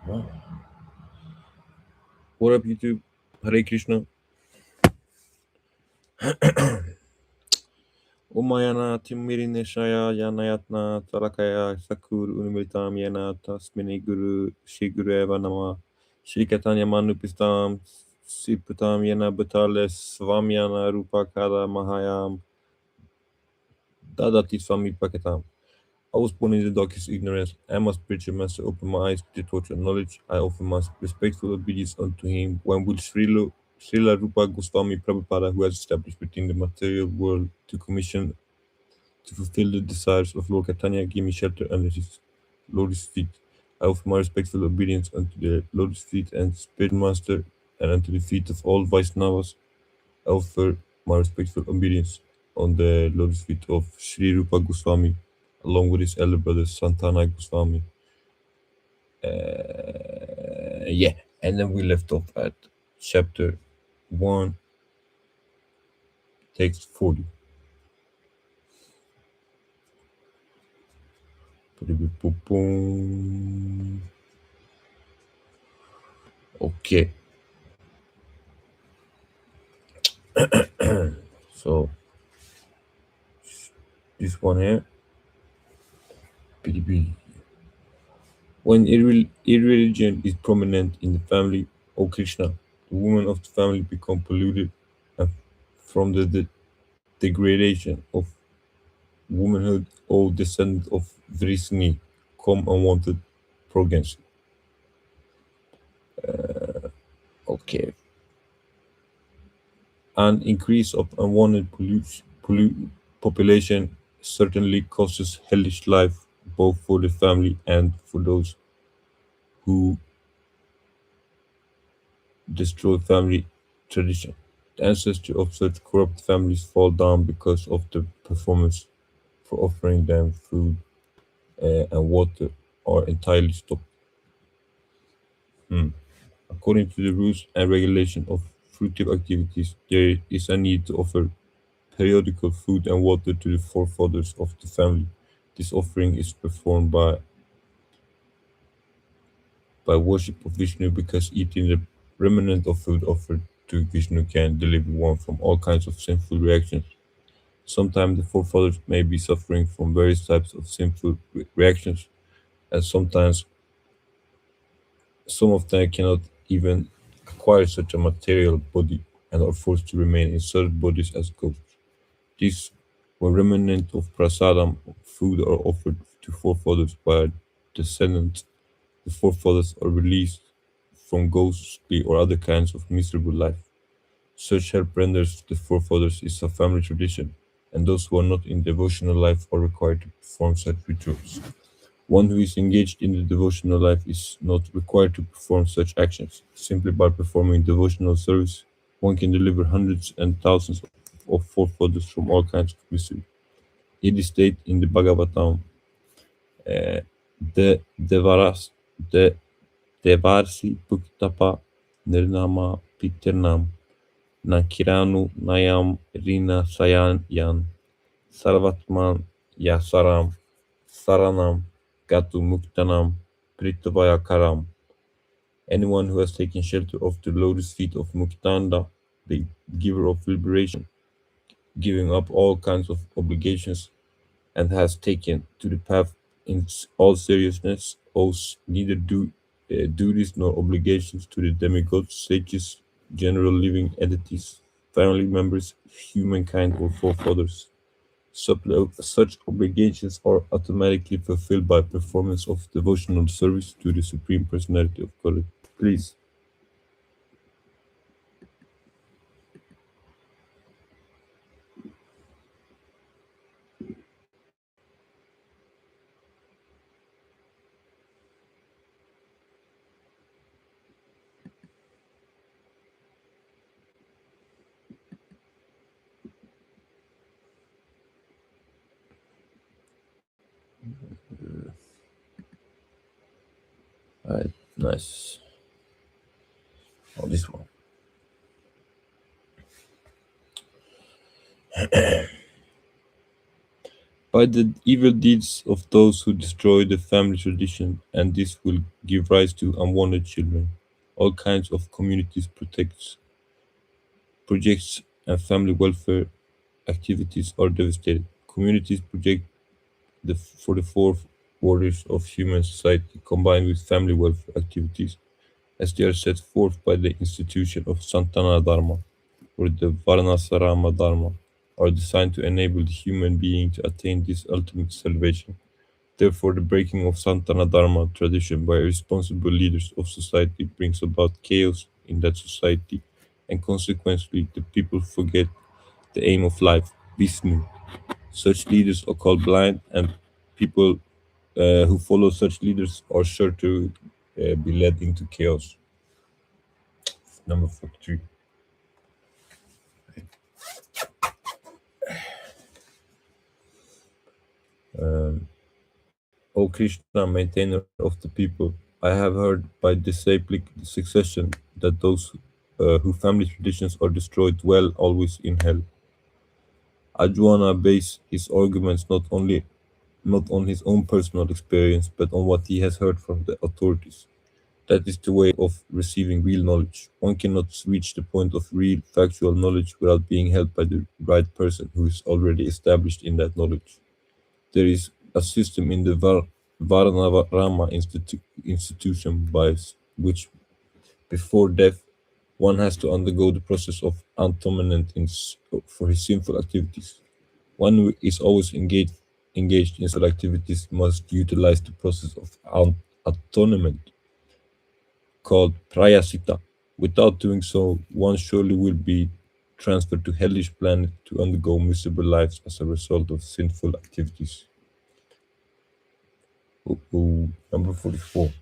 What up, YouTube? Hare Krishna. Umayana Timirine Shaya Yanayatna Tarakaya Sakur Unimritam Yana Tasmini Guru Shigureva Nama Shri Katanya Manupistam Siputam Yana Bhatales Swamyana Rupakada Mahayam Dadati Swami Pakatam. I was born in the darkest ignorance. I am a spiritual master. Open my eyes to the torch of knowledge. I offer my respectful obedience unto him. When will Srila Rupa Goswami Prabhupada, who has established within the material world to commission to fulfill the desires of Lord Caitanya, give me shelter under his lotus feet. I offer my respectful obedience unto the lotus feet and spirit master, and unto the feet of all Vaishnavas. I offer my respectful obedience on the lotus feet of Sri Rupa Goswami, along with his elder brother Santana Goswami. Yeah, and then we left off at chapter 1, text 40. Okay, so this one here. When irreligion is prominent in the family, O Krishna, the women of the family become polluted, and from the degradation of womanhood, O descendant of Vrisni, come unwanted progeny. Okay, an increase of unwanted population certainly causes hellish life both for the family and for those who destroy family tradition. The ancestry of such corrupt families fall down because of the performance for offering them food and water are entirely stopped. According to the rules and regulation of fruitive activities, there is a need to offer periodical food and water to the forefathers of the family. This offering is performed by worship of Vishnu because eating the remnant of food offered to Vishnu can deliver one from all kinds of sinful reactions. Sometimes the forefathers may be suffering from various types of sinful reactions, and sometimes some of them cannot even acquire such a material body and are forced to remain in such bodies as ghosts. These were remnant of prasadam food are offered to forefathers by descendants. The forefathers are released from ghostly or other kinds of miserable life. Such help renders the forefathers is a family tradition, and those who are not in devotional life are required to perform such rituals. One who is engaged in the devotional life is not required to perform such actions. Simply by performing devotional service, one can deliver hundreds and thousands of forefathers from all kinds of misery. It is stated in the Bhagavatam, the Devaras, the Devarsi Bhuktapa Nirnama Piternam Nakiranu Nayam Rina Sayan Sarvatman Yasaram Saranam Gatu Muktanam Pritavaya Karam. Anyone who has taken shelter of the lotus feet of Muktanda, the giver of liberation, giving up all kinds of obligations, and has taken to the path in all seriousness, owes neither duties nor obligations to the demigods, sages, general living entities, family members, humankind, or forefathers. Such obligations are automatically fulfilled by performance of devotional service to the Supreme Personality of God. Please. Alright, nice. Oh, this one. by the evil deeds of those who destroy the family tradition, and this will give rise to unwanted children. All kinds of communities protects projects and family welfare activities are devastated. Communities project for the four orders of human society combined with family welfare activities as they are set forth by the institution of Santana Dharma or the Varnasarama Dharma are designed to enable the human being to attain this ultimate salvation. Therefore, the breaking of Santana Dharma tradition by responsible leaders of society brings about chaos in that society, and consequently, the people forget the aim of life, Vishnu. Such leaders are called blind, and people who follow such leaders are sure to be led into chaos. Number 43. Um, O Krishna, maintainer of the people, I have heard by disciplic succession that those whose family traditions are destroyed dwell always in hell. Ajwana based his arguments not on his own personal experience, but on what he has heard from the authorities. That is the way of receiving real knowledge. One cannot reach the point of real factual knowledge without being helped by the right person who is already established in that knowledge. There is a system in the Varnarama institution by which, before death, one has to undergo the process of atonement for his sinful activities. One who is always engaged in such activities must utilize the process of atonement called prayasita. Without doing so, one surely will be transferred to hellish planet to undergo miserable lives as a result of sinful activities. Number 44.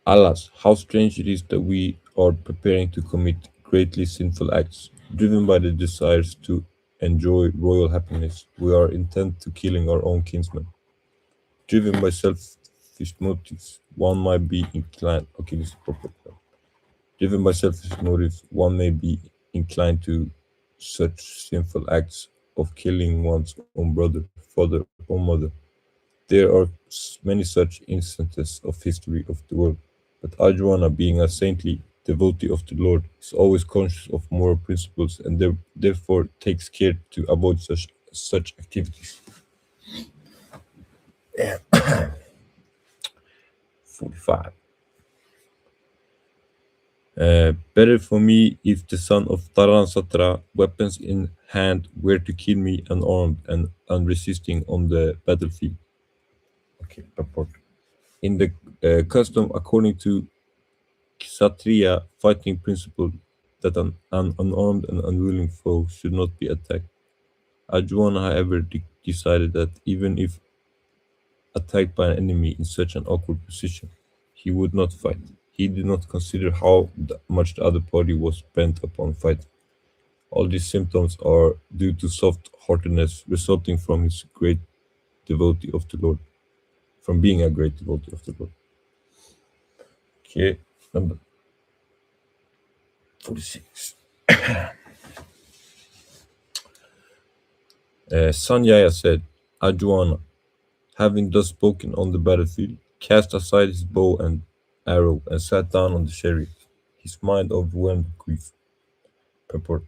Alas, how strange it is that we are preparing to commit greatly sinful acts. Driven by the desires to enjoy royal happiness, we are intent to killing our own kinsmen. Driven by selfish motives, one might be inclined. Okay, this is proper. Driven by selfish motives, one may be inclined to such sinful acts of killing one's own brother, father, or mother. There are many such instances of history of the world, but Arjuna, being a saintly devotee of the Lord, is always conscious of moral principles and therefore takes care to avoid such activities. 45. Better for me if the son of Taransatra, weapons in hand, were to kill me unarmed and unresisting on the battlefield. Okay, purport. In the custom according to Kshatriya fighting principle that an unarmed and unwilling foe should not be attacked. Arjuna, however, decided that even if attacked by an enemy in such an awkward position, he would not fight. He did not consider how much the other party was bent upon fighting. All these symptoms are due to soft heartedness resulting from his great devotee of the Lord, from being a great devotee of the Lord. Okay, number 46. Sanjaya said, Arjuna, having thus spoken on the battlefield, cast aside his bow and arrow and sat down on the chariot, his mind overwhelmed with grief. Purport.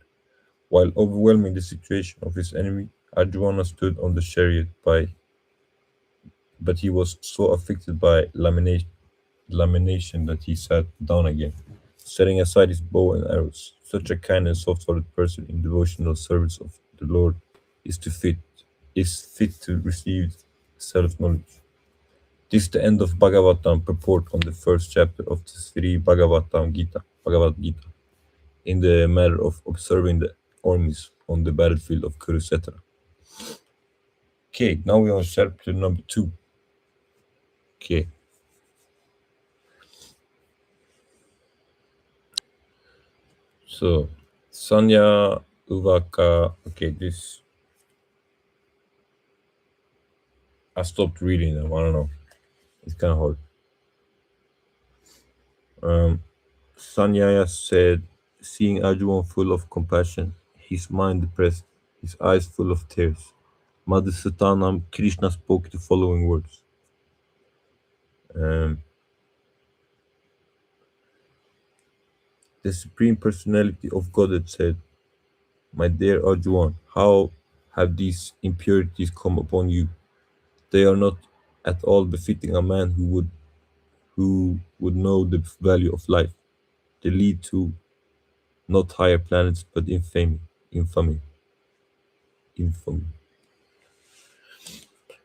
While overwhelming the situation of his enemy, Arjuna stood on the chariot but he was so affected by lamination that he sat down again, setting aside his bow and arrows. Such a kind and soft-hearted person in devotional service of the Lord is to fit is fit to receive self-knowledge. This is the end of Bhagavatam purport on the first chapter of the Sri Bhagavatam Gita, Bhagavad Gita, in the matter of observing the armies on the battlefield of Kurukshetra. Okay, now we are on chapter number 2. Okay, so Sanya Uvaka. Okay, this I stopped reading them. I don't know. It's kind of hard. Sanyaya said, seeing Arjuna full of compassion, his mind depressed, his eyes full of tears. Madhusutanam, Krishna spoke the following words. Um, the Supreme Personality of Godhead said, "My dear Arjunan, how have these impurities come upon you? They are not at all befitting a man who would know the value of life. They lead to not higher planets but infamy, infamy.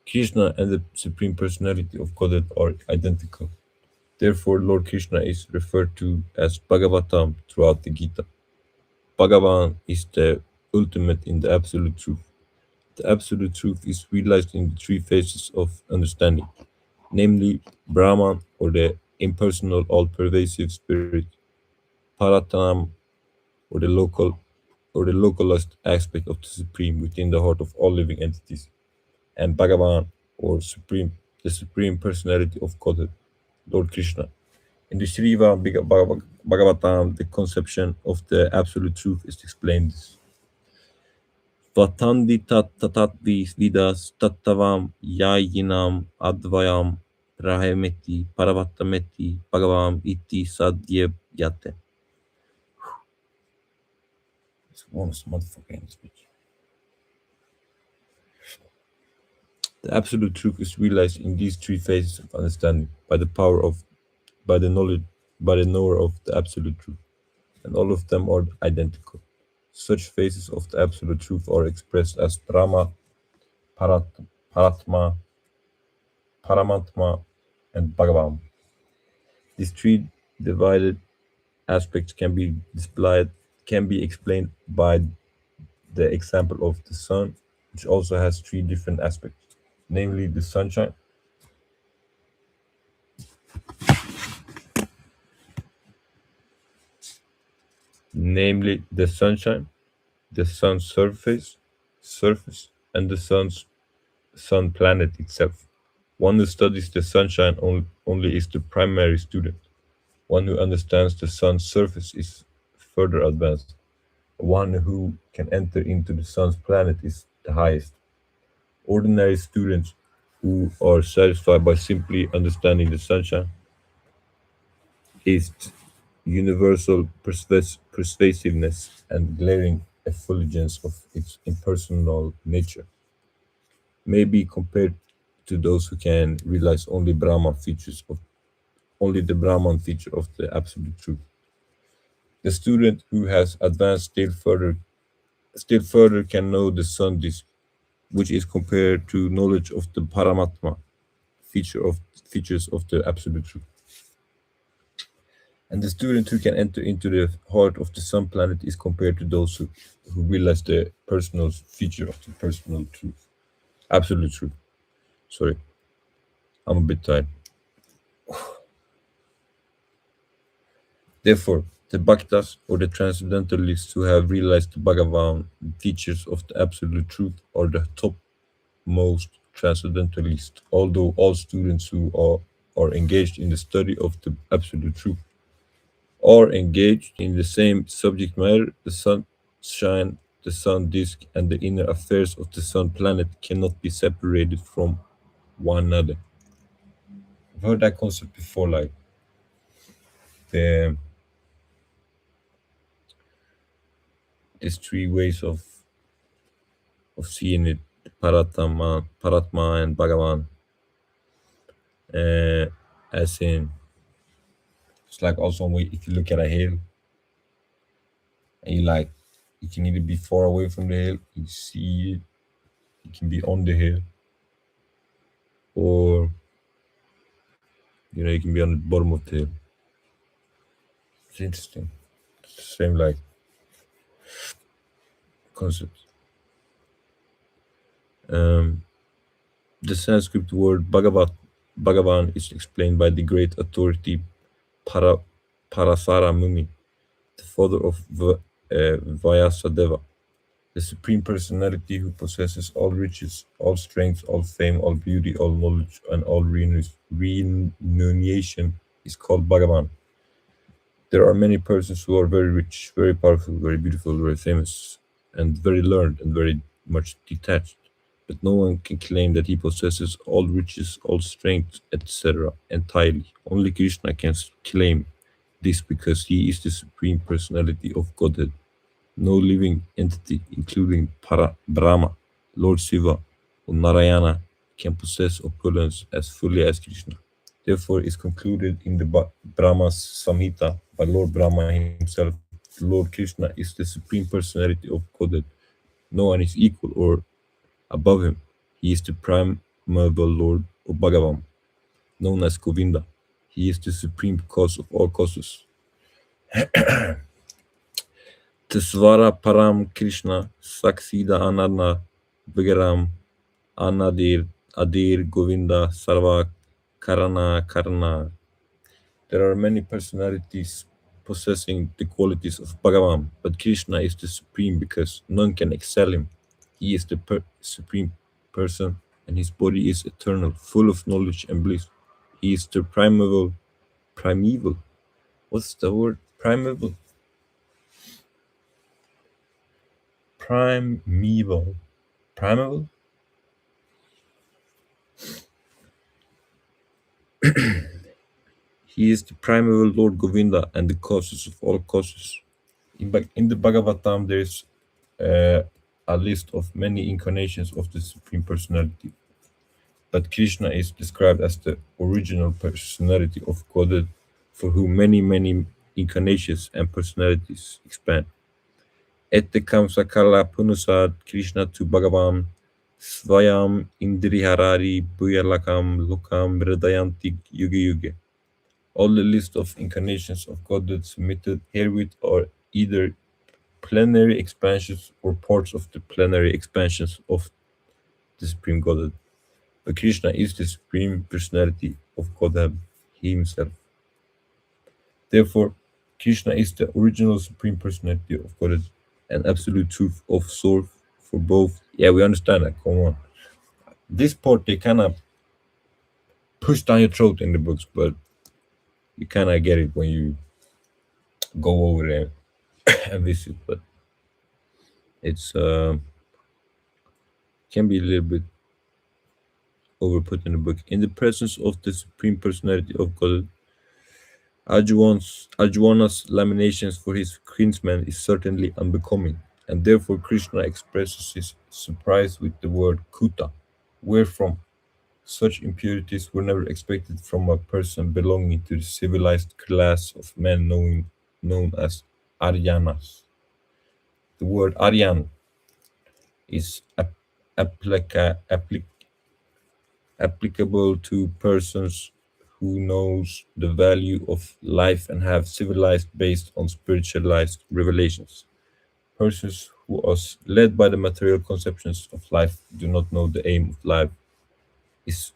Krishna and the Supreme Personality of Godhead are identical. Therefore, Lord Krishna is referred to as Bhagavatam throughout the Gita. Bhagavan is the ultimate in the absolute truth. The absolute truth is realized in the three phases of understanding, namely Brahman or the impersonal all-pervasive spirit, Paratanam or the localized aspect of the Supreme within the heart of all living entities, and Bhagavan or the Supreme Personality of Godhead, Lord Krishna. In the Bhagavatam, the conception of the absolute truth is explained. Vatandi tattatvi vidas tattavam yayinam advayam rahemeti paravatameti bhagavam iti sadhyayate. It's almost motherfucking English speech. The absolute truth is realized in these three phases of understanding by the knowledge by the knower of the absolute truth, and all of them are identical. Such phases of the absolute truth are expressed as Brahma, Parat, Paratma, Paramatma, and Bhagavan. These three divided aspects can be explained by the example of the sun, which also has three different aspects, namely the sunshine, the sun's surface, and the sun planet itself. One who studies the sunshine only is the primary student. One who understands the sun's surface is further advanced. One who can enter into the sun's planet is the highest. Ordinary students who are satisfied by simply understanding the sunshine, its universal pervasiveness and glaring effulgence of its impersonal nature, may be compared to those who can realize only the Brahman feature of the absolute truth. The student who has advanced still further can know the sun disk, which is compared to knowledge of the Paramatma features of the absolute truth. And the student who can enter into the heart of the sun planet is compared to those who realize the personal feature of the personal truth, absolute truth. Sorry, I'm a bit tired. Therefore, the Bhaktas or the transcendentalists who have realized the Bhagavan features of the absolute truth are the topmost transcendentalists, although all students who are engaged in the study of the absolute truth are engaged in the same subject matter, the sunshine, the sun disk, and the inner affairs of the sun planet cannot be separated from one another. I've heard that concept before, like the there's three ways of seeing it: Paratma, and Bhagavan. Uh, as in, it's like also when if you look at a hill and you can either be far away from the hill, you see it, you can be on the hill, or you can be on the bottom of the hill. It's interesting. It's the same like concept. Um, the Sanskrit word Bhagavan is explained by the great authority Para, Parasara Muni, the father of Vyasadeva, the supreme personality who possesses all riches, all strength, all fame, all beauty, all knowledge, and all renunciation is called Bhagavan. There are many persons who are very rich, very powerful, very beautiful, very famous, and very learned and very much detached. But no one can claim that he possesses all riches, all strength, etc. entirely. Only Krishna can claim this because he is the supreme personality of Godhead. No living entity, including Brahma, Lord Shiva, or Narayana, can possess opulence as fully as Krishna. Therefore, is concluded in the Brahma's Samhita by Lord Brahma himself. Lord Krishna is the supreme personality of Godhead. No one is equal or above him. He is the primeval Lord of Bhagavan, known as Govinda. He is the supreme cause of all causes. Tesvara Param Krishna Saksida Ananda Vigaram Anadir Adir Govinda Sarva Karana Karna. There are many personalities possessing the qualities of Bhagavan, but Krishna is the supreme because none can excel him. He is the supreme person, and his body is eternal, full of knowledge and bliss. He is the primeval. What's the word? Primeval. Primeval. Primeval? He is the primeval Lord Govinda and the causes of all causes. In the Bhagavatam, there is uh, a list of many incarnations of the Supreme Personality, but Krishna is described as the original personality of Godhead, for whom many incarnations and personalities expand. Ettekam Sakala Punusad Krishna to Bhagavam Svayam Indriharari Bhuyalakam Lokam Hridayanti Yuge Yuge. All the list of incarnations of Godhead submitted herewith are either plenary expansions or parts of the plenary expansions of the Supreme Godhead. But Krishna is the Supreme Personality of Godhead Himself. Therefore, Krishna is the original Supreme Personality of Godhead and absolute truth of source for both. Yeah, we understand that. Come on. This part they kind of push down your throat in the books, but you kind of get it when you go over there and visit. But it's can be a little bit overput in the book. In the presence of the Supreme Personality of God, Arjuna's lamentations for his kinsman is certainly unbecoming, and therefore Krishna expresses his surprise with the word kuta, wherefrom such impurities were never expected from a person belonging to the civilized class of men known as Aryanas. The word Aryan is applicable to persons who knows the value of life and have civilized based on spiritualized revelations. Persons who are led by the material conceptions of life do not know the aim of life is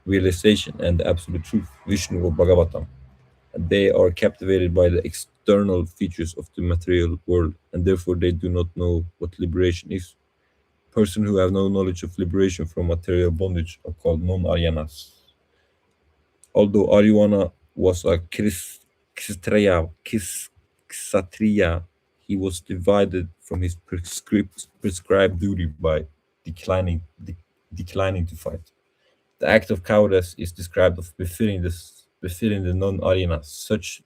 realization and the absolute truth, Vishnu or Bhagavatam. And they are captivated by the external features of the material world, and therefore they do not know what liberation is. Persons who have no knowledge of liberation from material bondage are called non-Aryanas. Although Aryana was a Kshatriya, he was divided from his prescribed duty by declining, declining to fight. The act of cowardice is described as befitting the non-Aryanas. Such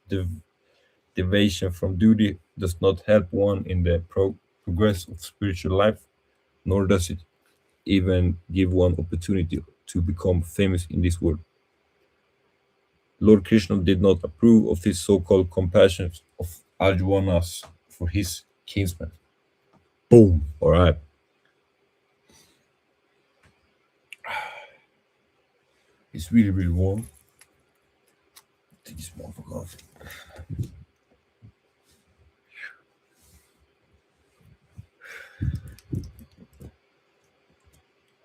deviation from duty does not help one in the progress of spiritual life, nor does it even give one opportunity to become famous in this world. Lord Krishna did not approve of his so-called compassion of Arjuna's for his kinsman. Boom. All right. It's really warm. Take this motherfucker off.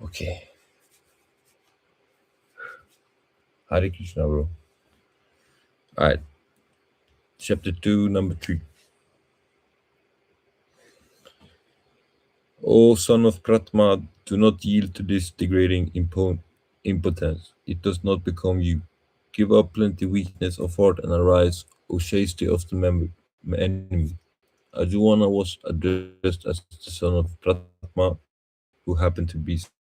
Okay. Hare Krishna, bro. All right. Chapter 2, number 3. O son of Pratma, do not yield to this degrading impotence. It does not become you. Give up plenty weakness of heart and arise, O chaste of the enemy. Arjuna was addressed as the son of Pratma, who happened to be Swami.